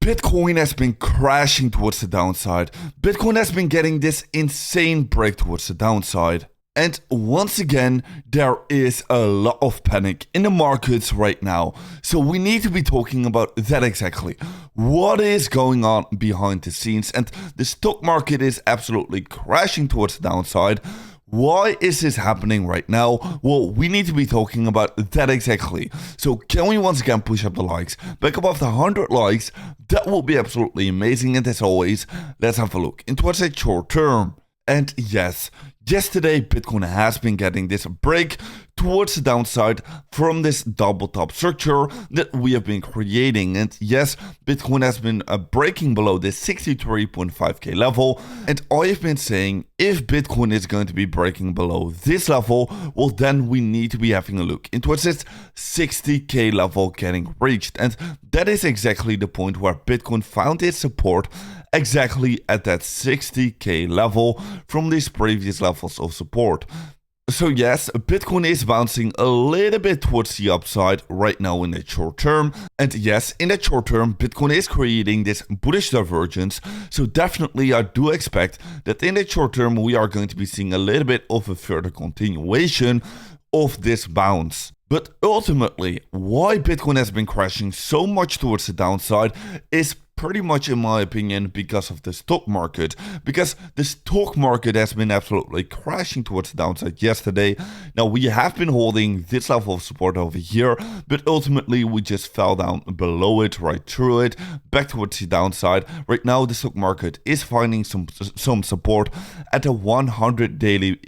Bitcoin has been crashing towards the downside. Bitcoin has been getting this insane break towards the downside. And once again, there is a lot of panic in the markets right now. So we need to be talking about that exactly. What is going on behind the scenes? And the stock market is absolutely crashing towards the downside. Why is this happening right now? Well, we need to be talking about that exactly. So can we once again push up the likes? Back above the 100 likes, that will be absolutely amazing. And as always, let's have a look into what's a short term. And yes, yesterday Bitcoin has been getting this break towards the downside from this double top structure that we have been creating. And yes, Bitcoin has been breaking below this 63.5k level. And I have been saying if Bitcoin is going to be breaking below this level, well, then we need to be having a look into what's this 60k level getting reached. And that is exactly the point where Bitcoin found its support exactly at that 60k level from these previous levels of support. So yes, Bitcoin is bouncing a little bit towards the upside right now in the short term. And yes, in the short term, Bitcoin is creating this bullish divergence. So definitely I do expect that in the short term, we are going to be seeing a little bit of a further continuation of this bounce. But ultimately, why Bitcoin has been crashing so much towards the downside is pretty much, in my opinion, because of the stock market. Because the stock market has been absolutely crashing towards the downside yesterday. Now, we have been holding this level of support over here, but ultimately we just fell down below it, right through it, back towards the downside. Right now, the stock market is finding some support at a 100 daily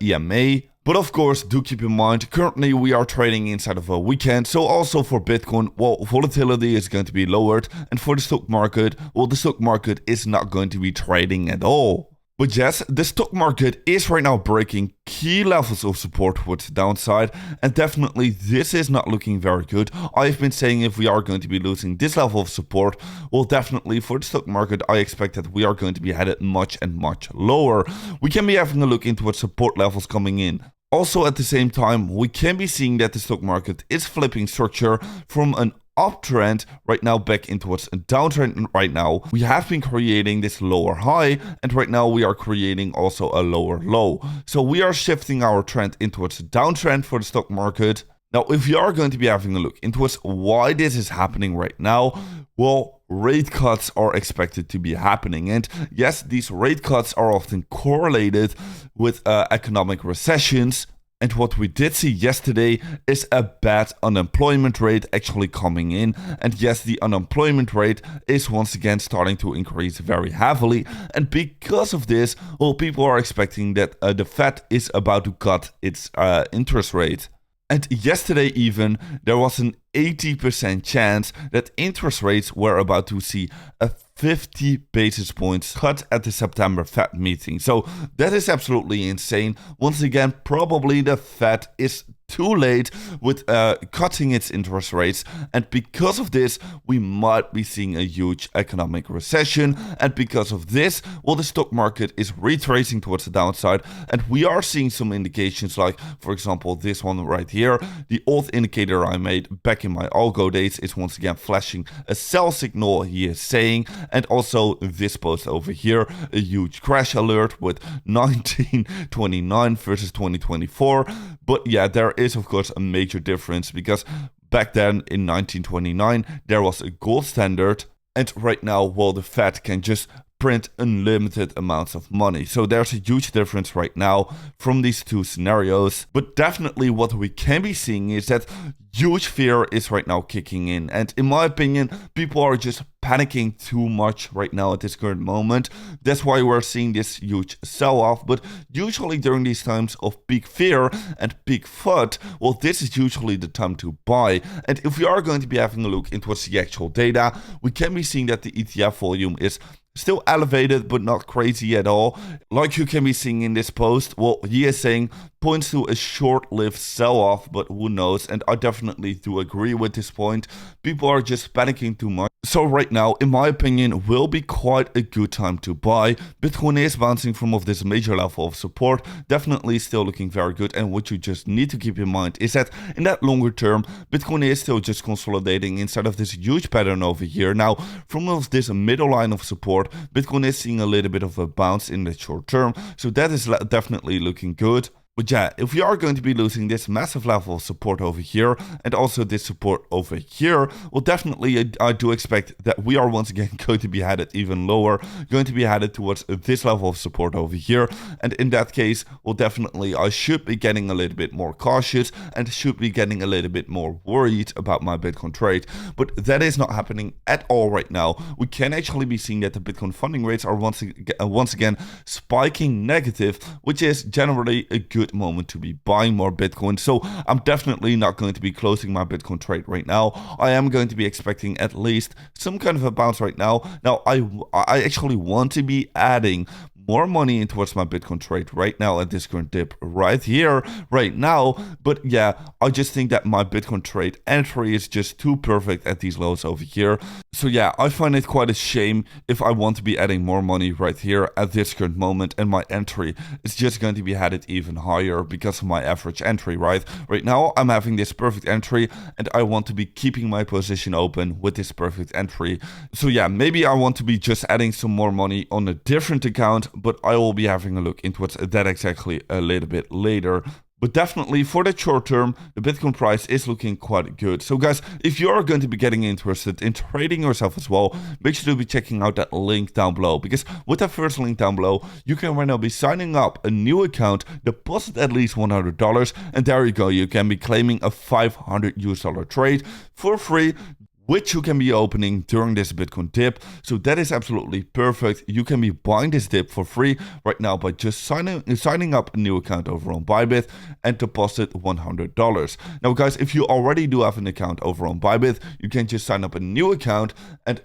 EMA. But of course, do keep in mind, currently we are trading inside of a weekend. So also for Bitcoin, well, volatility is going to be lowered. And for the stock market, well, the stock market is not going to be trading at all. But yes, the stock market is right now breaking key levels of support towards the downside. And definitely this is not looking very good. I've been saying if we are going to be losing this level of support, well, definitely for the stock market, I expect that we are going to be headed much and much lower. We can be having a look into what support levels coming in. Also, at the same time, we can be seeing that the stock market is flipping structure from an uptrend right now back into what's a downtrend right now. We have been creating this lower high, and right now we are creating also a lower low. So we are shifting our trend into what's a downtrend for the stock market. Now, if you are going to be having a look into why this is happening right now, well, rate cuts are expected to be happening. And yes, these rate cuts are often correlated with economic recessions. And what we did see yesterday is a bad unemployment rate actually coming in. And yes, the unemployment rate is once again starting to increase very heavily. And because of this, well, people are expecting that the Fed is about to cut its interest rate. And yesterday even, there was an 80% chance that interest rates were about to see a 50 basis points cut at the September Fed meeting. So that is absolutely insane. Once again, probably the Fed is too late with cutting its interest rates. And because of this, we might be seeing a huge economic recession. And because of this, well, the stock market is retracing towards the downside. And we are seeing some indications like, for example, this one right here. The old indicator I made back in my algo days is once again flashing a sell signal, he is saying. And also this post over here, a huge crash alert with 1929 versus 2024. But yeah, there is of course a major difference because back then in 1929 there was a gold standard, and right now, well, the Fed can just print unlimited amounts of money. So there's a huge difference right now from these two scenarios. But definitely what we can be seeing is that huge fear is right now kicking in. And in my opinion, people are just panicking too much right now at this current moment. That's why we're seeing this huge sell-off. But usually during these times of peak fear and peak FUD, well, this is usually the time to buy. And if we are going to be having a look into what's the actual data, we can be seeing that the ETF volume is Still elevated, but not crazy at all. Like you can be seeing in this post, well, he is saying points to a short-lived sell-off, but who knows? And I definitely do agree with this point. People are just panicking too much. So right now, in my opinion, will be quite a good time to buy. Bitcoin is bouncing from off this major level of support, definitely still looking very good. And what you just need to keep in mind is that in that longer term, Bitcoin is still just consolidating inside of this huge pattern over here. Now, from off this middle line of support, Bitcoin is seeing a little bit of a bounce in the short term. So that is definitely looking good. But yeah, if we are going to be losing this massive level of support over here and also this support over here, well, definitely I do expect that we are once again going to be headed even lower, going to be headed towards this level of support over here. And in that case, well, definitely I should be getting a little bit more cautious and should be getting a little bit more worried about my Bitcoin trade. But that is not happening at all right now. We can actually be seeing that the Bitcoin funding rates are once again spiking negative, which is generally a good moment to be buying more Bitcoin. So I'm definitely not going to be closing my Bitcoin trade right now. I am going to be expecting at least some kind of a bounce right now. Now I actually want to be adding more money in towards my Bitcoin trade right now at this current dip right here, right now. But yeah, I just think that my Bitcoin trade entry is just too perfect at these lows over here. So yeah, I find it quite a shame if I want to be adding more money right here at this current moment and my entry is just going to be headed even higher because of my average entry, right? Right now, I'm having this perfect entry and I want to be keeping my position open with this perfect entry. So yeah, maybe I want to be just adding some more money on a different account, but I will be having a look into that exactly a little bit later. But definitely for the short term, the Bitcoin price is looking quite good. So guys, if you are going to be getting interested in trading yourself as well, make sure to be checking out that link down below. Because with that first link down below, you can right now be signing up a new account, deposit at least $100, and there you go. You can be claiming a $500 trade for free, which you can be opening during this Bitcoin dip. So that is absolutely perfect. You can be buying this dip for free right now by just signing up a new account over on Bybit and deposit $100. Now guys, if you already do have an account over on Bybit, you can just sign up a new account and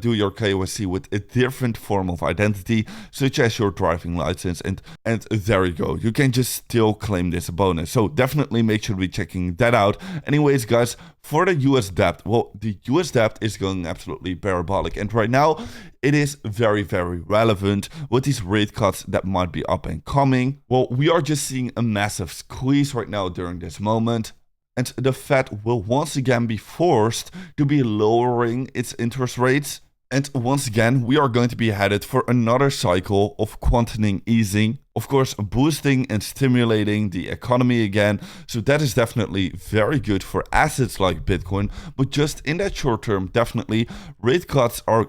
do your KYC with a different form of identity, such as your driving license, and there you go. You can just still claim this bonus. So definitely make sure to be checking that out. Anyways guys, for the US debt, well, the US debt is going absolutely parabolic. And right now, it is very, very relevant with these rate cuts that might be up and coming. Well, we are just seeing a massive squeeze right now during this moment. And the Fed will once again be forced to be lowering its interest rates. And once again, we are going to be headed for another cycle of quantitative easing, of course, boosting and stimulating the economy again. So that is definitely very good for assets like Bitcoin. But just in that short term, definitely rate cuts are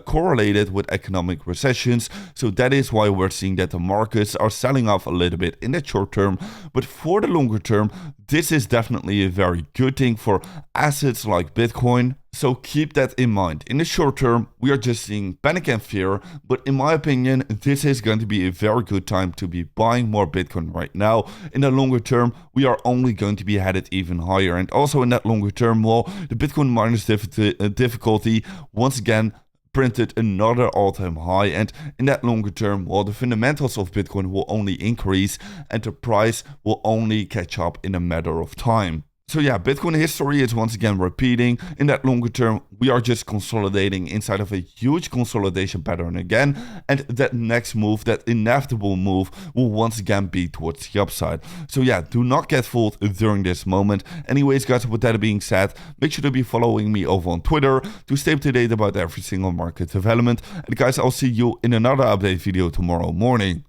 correlated with economic recessions. So that is why we're seeing that the markets are selling off a little bit in the short term. But for the longer term, this is definitely a very good thing for assets like Bitcoin. So keep that in mind. In the short term, we are just seeing panic and fear. But in my opinion, this is going to be a very good time to be buying more Bitcoin right now. In the longer term, we are only going to be headed even higher. And also in that longer term, well, the Bitcoin miners difficulty once again printed another all-time high, and in that longer term, well, the fundamentals of Bitcoin will only increase and the price will only catch up in a matter of time. So yeah, Bitcoin history is once again repeating. In that longer term, we are just consolidating inside of a huge consolidation pattern again. And that next move, that inevitable move, will once again be towards the upside. So yeah, do not get fooled during this moment. Anyways, guys, with that being said, make sure to be following me over on Twitter to stay up to date about every single market development. And guys, I'll see you in another update video tomorrow morning.